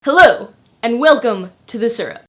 Hello, and welcome to the Syrup.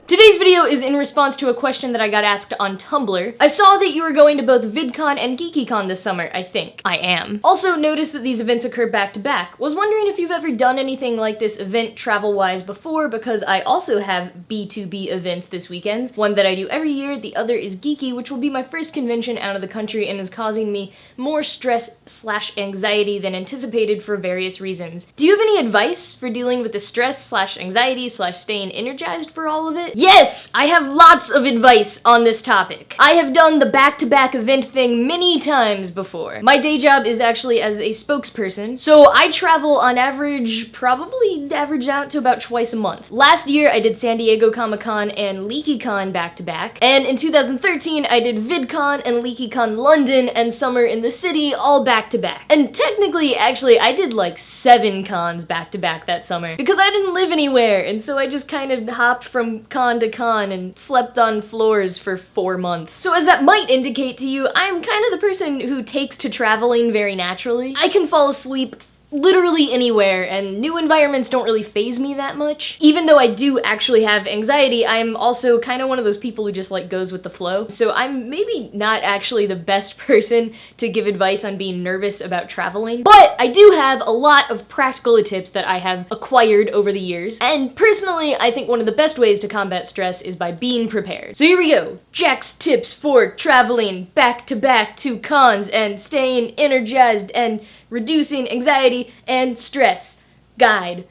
Today's video is in response to a question that I got asked on Tumblr. I saw that you were going to both VidCon and GeekyCon this summer, I think. I am. Also noticed that these events occur back to back. Was wondering if you've ever done anything like this event travel-wise before, because I also have B2B events this weekend. One that I do every year, the other is Geeky, which will be my first convention out of the country and is causing me more stress/anxiety than anticipated for various reasons. Do you have any advice for dealing with the stress/anxiety/staying energized for all of it? Yes, I have lots of advice on this topic. I have done the back-to-back event thing many times before. My day job is actually as a spokesperson, so I travel on average, probably average out to about twice a month. Last year, I did San Diego Comic-Con and LeakyCon back-to-back, and in 2013, I did VidCon and LeakyCon London and Summer in the City all back-to-back. And technically, actually, I did like 7 cons back-to-back that summer, because I didn't live anywhere, and so I just kind of hopped from con to con and slept on floors for 4 months. So as that might indicate to you, I'm kind of the person who takes to traveling very naturally. I can fall asleep literally anywhere, and new environments don't really faze me that much. Even though I do actually have anxiety, I'm also kind of one of those people who just like goes with the flow. So I'm maybe not actually the best person to give advice on being nervous about traveling, but I do have a lot of practical tips that I have acquired over the years. And personally, I think one of the best ways to combat stress is by being prepared. So here we go. Jack's tips for traveling back to back to cons and staying energized and reducing anxiety and stress guide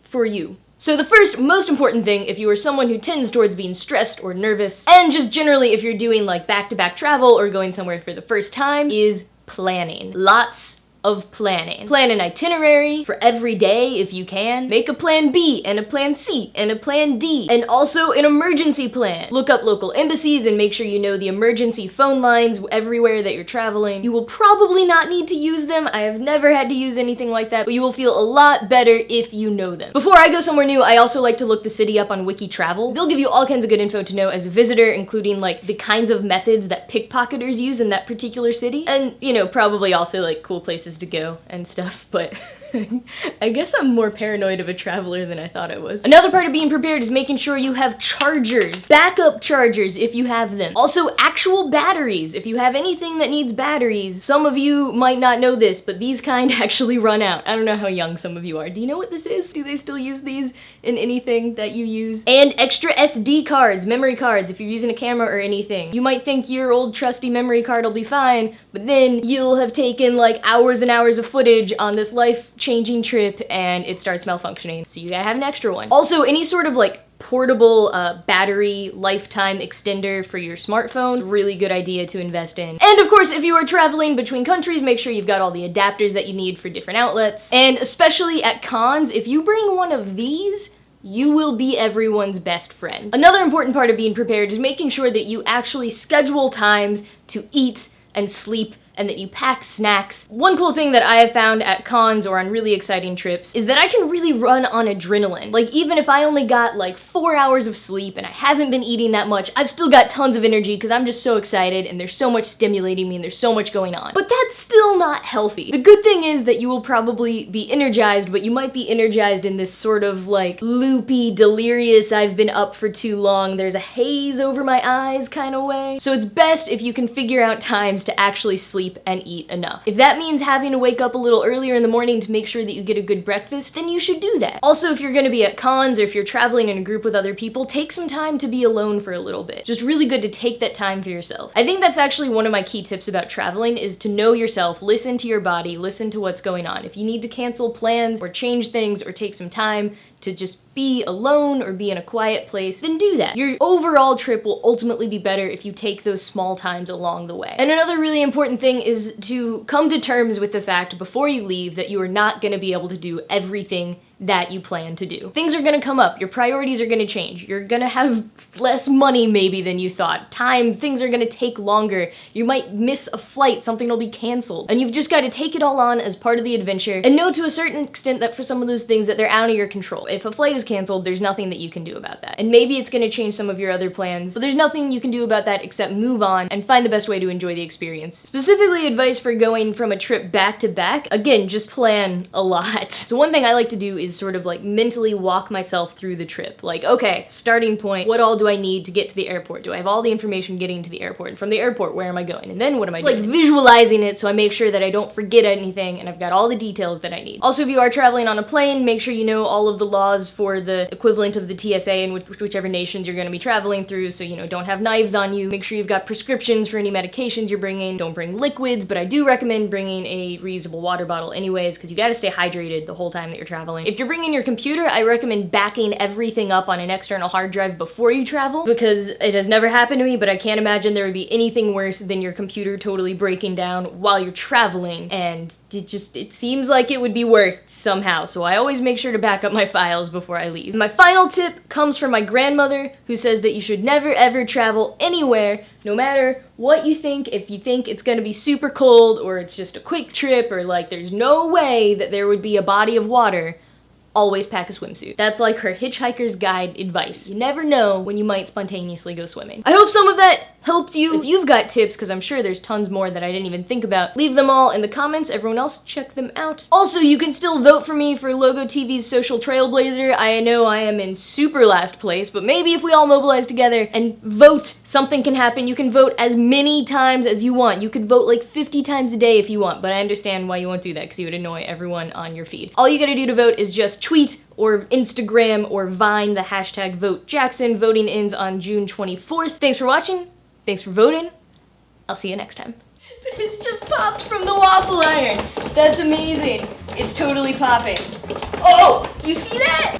for you. So the first most important thing, if you are someone who tends towards being stressed or nervous, and just generally if you're doing like back-to-back travel or going somewhere for the first time, is planning. Lots of planning. Plan an itinerary for every day if you can. Make a plan B and a plan C and a plan D, and also an emergency plan. Look up local embassies and make sure you know the emergency phone lines everywhere that you're traveling. You will probably not need to use them. I have never had to use anything like that, but you will feel a lot better if you know them. Before I go somewhere new, I also like to look the city up on Wiki Travel. They'll give you all kinds of good info to know as a visitor, including like the kinds of methods that pickpocketers use in that particular city, and you know, probably also like cool places to go and stuff, but I guess I'm more paranoid of a traveler than I thought I was. Another part of being prepared is making sure you have chargers. Backup chargers if you have them. Also actual batteries if you have anything that needs batteries. Some of you might not know this, but these kind actually run out. I don't know how young some of you are. Do you know what this is? Do they still use these in anything that you use? And extra SD cards, memory cards, if you're using a camera or anything. You might think your old trusty memory card will be fine, but then you'll have taken like hours and hours of footage on this life-changing trip and it starts malfunctioning, so you gotta have an extra one. Also, any sort of like portable battery lifetime extender for your smartphone, it's a really good idea to invest in. And of course, if you are traveling between countries, make sure you've got all the adapters that you need for different outlets. And especially at cons, if you bring one of these, you will be everyone's best friend. Another important part of being prepared is making sure that you actually schedule times to eat and sleep, and that you pack snacks. One cool thing that I have found at cons or on really exciting trips is that I can really run on adrenaline. Like, even if I only got like 4 hours of sleep and I haven't been eating that much, I've still got tons of energy because I'm just so excited and there's so much stimulating me and there's so much going on. But that's still not healthy. The good thing is that you will probably be energized, but you might be energized in this sort of like loopy, delirious, I've been up for too long, there's a haze over my eyes kind of way. So it's best if you can figure out times to actually sleep and eat enough. If that means having to wake up a little earlier in the morning to make sure that you get a good breakfast, then you should do that. Also, if you're gonna be at cons or if you're traveling in a group with other people, take some time to be alone for a little bit. Just really good to take that time for yourself. I think that's actually one of my key tips about traveling is to know yourself, listen to your body, listen to what's going on. If you need to cancel plans or change things or take some time to just be alone or be in a quiet place, then do that. Your overall trip will ultimately be better if you take those small times along the way. And another really important thing is to come to terms with the fact before you leave that you are not gonna be able to do everything that you plan to do. Things are gonna come up, your priorities are gonna change, you're gonna have less money maybe than you thought, things are gonna take longer, you might miss a flight, something will be canceled, and you've just gotta take it all on as part of the adventure, and know to a certain extent that for some of those things that they're out of your control. If a flight is canceled, there's nothing that you can do about that. And maybe it's gonna change some of your other plans, but there's nothing you can do about that except move on and find the best way to enjoy the experience. Specifically advice for going from a trip back to back, again, just plan a lot. So one thing I like to do is sort of like mentally walk myself through the trip. Like, okay, starting point, what all do I need to get to the airport? Do I have all the information getting to the airport? And from the airport, where am I going? And then what am I doing? Like visualizing it so I make sure that I don't forget anything and I've got all the details that I need. Also, if you are traveling on a plane, make sure you know all of the laws for the equivalent of the TSA in whichever nations you're going to be traveling through, so don't have knives on you. Make sure you've got prescriptions for any medications you're bringing. Don't bring liquids, but I do recommend bringing a reusable water bottle anyways, because you got to stay hydrated the whole time that you're traveling. If you're bringing your computer, I recommend backing everything up on an external hard drive before you travel, because it has never happened to me, but I can't imagine there would be anything worse than your computer totally breaking down while you're traveling, and it seems like it would be worse somehow, so I always make sure to back up my files before I leave. My final tip comes from my grandmother, who says that you should never ever travel anywhere, no matter what you think. If you think it's gonna be super cold, or it's just a quick trip, or like there's no way that there would be a body of water, always pack a swimsuit. That's like her hitchhiker's guide advice. You never know when you might spontaneously go swimming. I hope some of that helped you. If you've got tips, because I'm sure there's tons more that I didn't even think about, leave them all in the comments. Everyone else, check them out. Also, you can still vote for me for Logo TV's Social Trailblazer. I know I am in super last place, but maybe if we all mobilize together and vote, something can happen. You can vote as many times as you want. You could vote like 50 times a day if you want, but I understand why you won't do that, because you would annoy everyone on your feed. All you gotta do to vote is just tweet or Instagram or Vine the hashtag #VoteJackson. Voting ends on June 24th. Thanks for watching. Thanks for voting. I'll see you next time. This just popped from the waffle iron. That's amazing. It's totally popping. Oh, you see that?